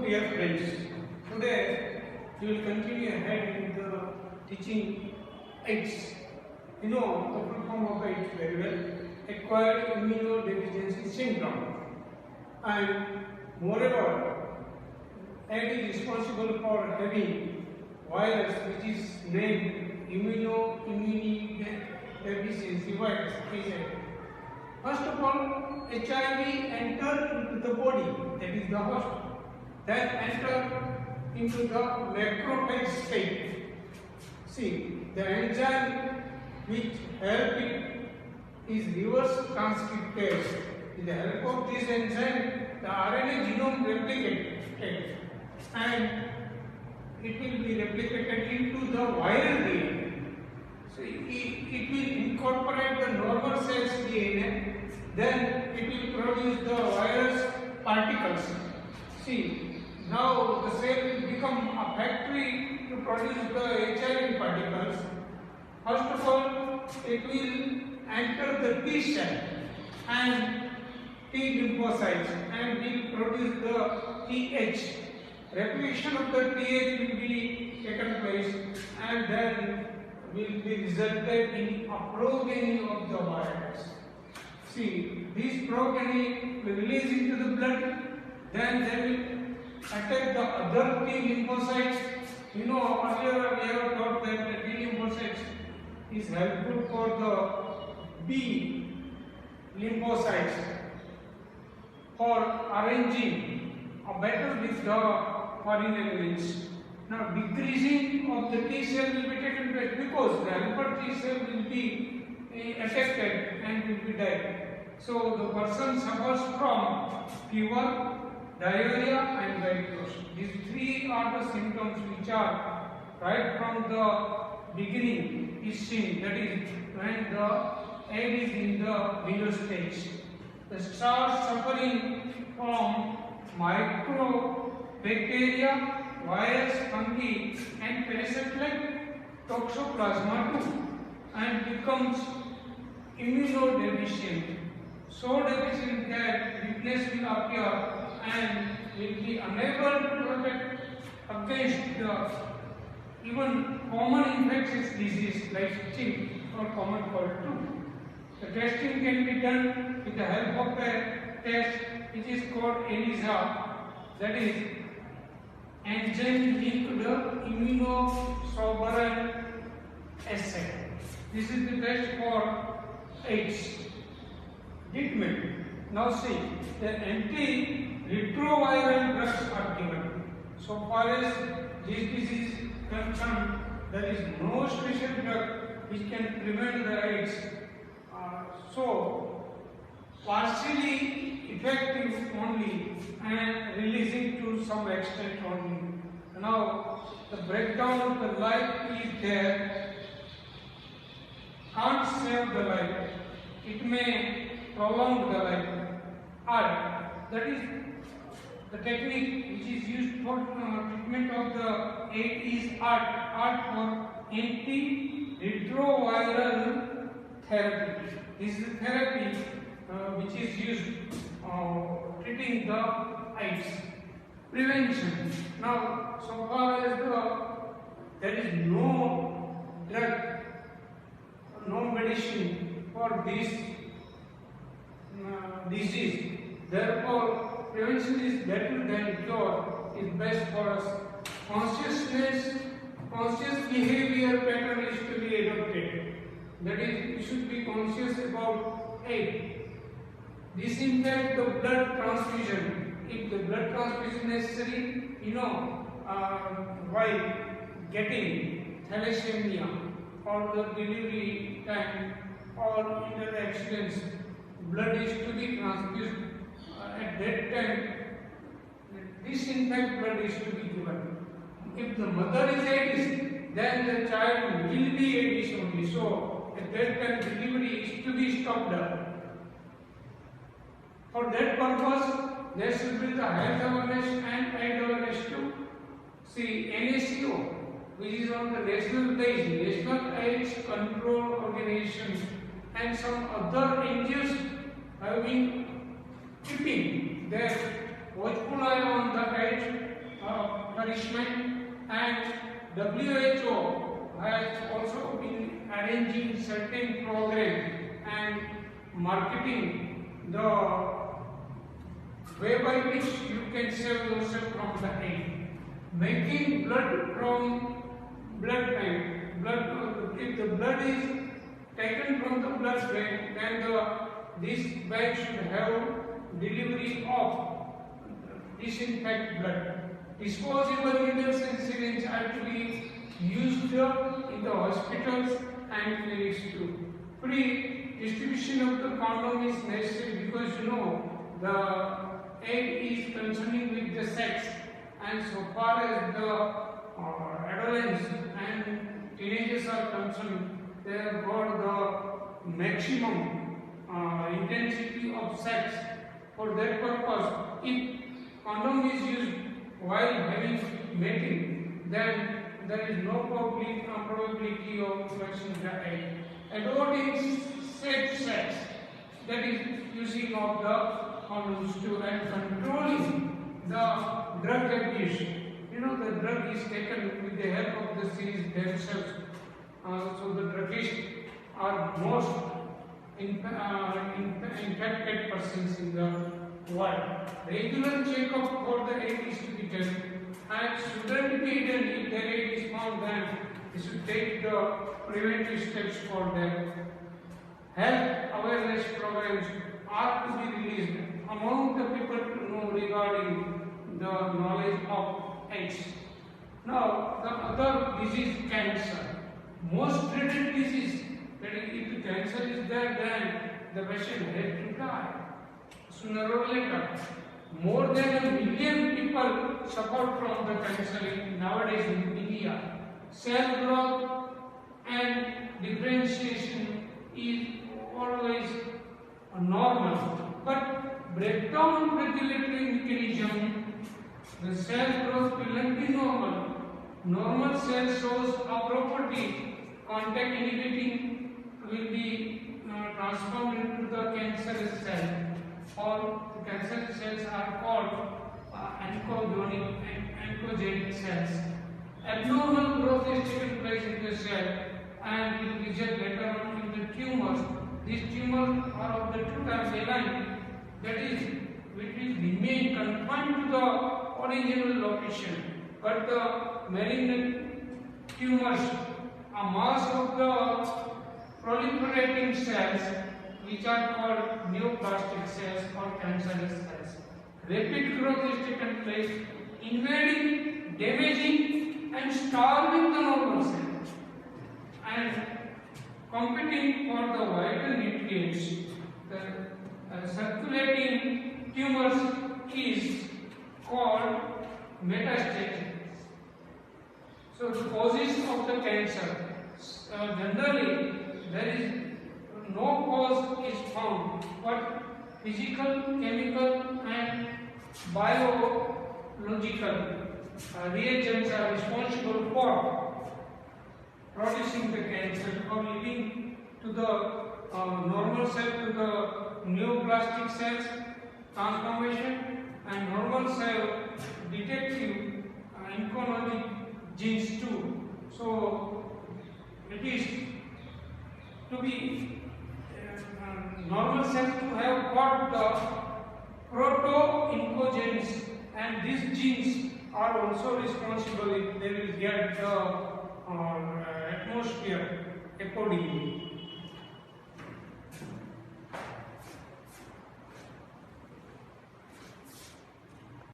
dear friends, today we will continue ahead with the teaching AIDS. You know the full form of AIDS very well, acquired immunodeficiency syndrome. And moreover, AIDS is responsible for having virus which is named immunodeficiency virus. First of all, HIV enters into the body, that is the host, then enter into the macrophage state. See, the enzyme which help it is reverse transcriptase. With the help of this enzyme, the RNA genome replicates and it will be replicated into the viral DNA. So it will incorporate the normal cell's DNA, then it will produce the virus particles. See, now the cell will become a factory to produce the HIV particles. First of all, it will enter the T cell and T lymphocytes and will produce the TH. Replication of the TH will be taken place and then will be resulted in a progeny of the virus. See, this progeny will release into the blood, then they will attack the other T lymphocytes. You know, earlier we have taught that the T lymphocytes is helpful for the B lymphocytes for arranging a battle with the foreign elements. Now, decreasing of the T cell will be taken place because the alpha T cell will be affected and will be dead. So, the person suffers from fever, diarrhea and weight loss. These three are the symptoms which are right from the beginning is seen, that is when the egg is in the below stage. The starts suffering from microbacteria, virus, fungi and parasite-like toxoplasma too, and becomes immunodeficient. So deficient that weakness will appear and will be unable to protect against the even common infectious disease like tick or common cold too. The testing can be done with the help of a test which is called ELISA, that is enzyme linked to the immunosorbent assay. This is the test for AIDS. Treatment. Now see, the antiretroviral drugs are given. So far as this disease is concerned, there is no special drug which can prevent the AIDS. So partially effective only and releasing to some extent only. Now the breakdown of the life is there. Can't save the life. It may prolong the life. Art, that is the technique which is used for treatment of the AIDS is art for antiretroviral therapy. This is the therapy which is used treating the AIDS. Prevention. Now, so far as there is no drug, no medicine for this disease. Therefore, prevention is better than cure. Is best for us. Conscious behavior pattern is to be adopted. That is, we should be conscious about AIDS. Disinfect the blood transfusion. If the blood transfusion is necessary, while getting thalassemia or the delivery time or inter accidents, blood is to be transfused. At that time, disinfect blood is to be given. If the mother is AIDS, then the child will be AIDS only. So, at that time, delivery is to be stopped up. For that purpose, there should be the health awareness and AIDS awareness too. See, NACO, which is on the national base, National AIDS Control Organization, and some other NGOs have been keeping their watchful eye on the AIDS WHO has also been arranging certain program and marketing the way by which you can save yourself from the AIDS. Making blood from blood bank. If the blood is taken from the blood bank, then this bank should have delivery of disinfect blood. Disposable needles and syringes are to be used in the hospitals and clinics too. Free distribution of the condom is necessary because the aid is concerning with the sex, and so far as the adolescents and teenagers are concerned, they have got the maximum intensity of sex. For that purpose, if condom is used while having mating, then there is no probability of infection of the AIDS. Adverting safe sex, that is using of the condoms too, and controlling the drug abuse. The drug is taken with the help of the series themselves. So the druggists are most infected persons in the world. Regular checkup for the AIDS is to be done, and shouldn't be done if the AIDS is found. Then we should take the preventive steps for that. Health awareness programs are to be released among the people to know regarding the knowledge of AIDS. Now, the other disease, cancer. Most dreaded disease, that is, if the cancer is there, then the patient has to die sooner or later. More than 1 million people suffer from the cancer nowadays in India. Cell growth and differentiation is always normal, but breakdown of regulatory mechanism, the cell growth will not be normal. Normal cell shows a property, contact inhibiting will be transformed into the cancerous cell. All the cancerous cells are called oncogenic cells. Abnormal growth is taking place in the cell and will result later on in the tumors. These tumors are of the two types, benign, that is, which will remain confined to the original location, but the malignant tumors, a mass of the proliferating cells, which are called neoplastic cells or cancerous cells. Rapid growth is taking place, invading, damaging, and starving the normal cells, and competing for the vital nutrients. The circulating tumors is called metastasis. So the causes of the cancer, generally there is no cause is found, but physical, chemical and biological reagents are responsible for producing the cancer or leading to the normal cell to the neoplastic cells transformation, and normal cell detective oncogenic genes too. So it is to be normal cells to have got the proto-oncogenes, and these genes are also responsible if they will get the atmosphere accordingly.